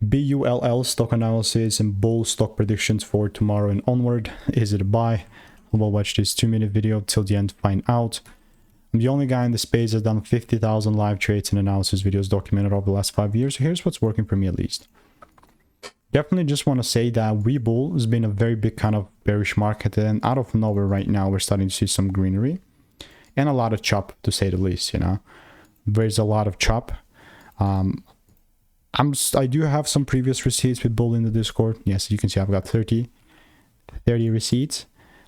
BULL stock analysis and bull stock predictions for tomorrow and onward. Is it a buy? We'll watch this 2-minute video till the end to find out. I'm the only guy in the space that's done 50,000 live trades and analysis videos documented over the last 5 years. So here's what's working for me at least. Definitely just want to say that Webull has been a very big kind of bearish market, and out of nowhere right now we're starting to see some greenery and a lot of chop, to say the least. You know, there's a lot of chop. I do have some previous receipts with Bull in the Discord. Yes, you can see I've got 30 receipts.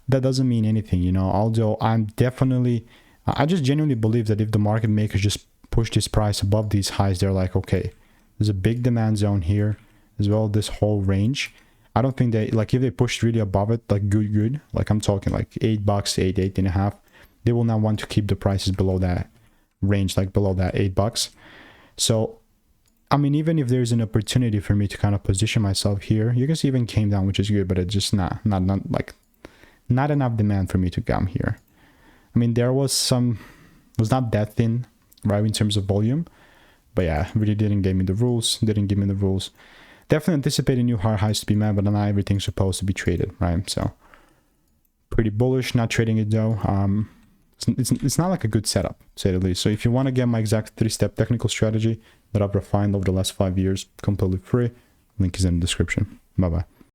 That doesn't mean anything, you know, although I'm definitely, I just genuinely believe that if the market makers just push this price above these highs, they're like, okay, there's a big demand zone here as well, this whole range. I don't think they, like, if they push really above it, like good, like I'm talking like $8, 8.5, they will not want to keep the prices below that range, like below that $8. So I mean, even if there's an opportunity for me to kind of position myself here, you can see even came down, which is good, but it's just not enough demand for me to come here. I mean, there was some, it was not that thin, right, in terms of volume, but yeah, really didn't give me the rules, Definitely anticipating new higher highs to be met, but not everything's supposed to be traded, right? So pretty bullish, not trading it though. It's not like a good setup, to say the least. So if you want to get my exact 3-step technical strategy that I've refined over the last 5 years, completely free, link is in the description. Bye bye.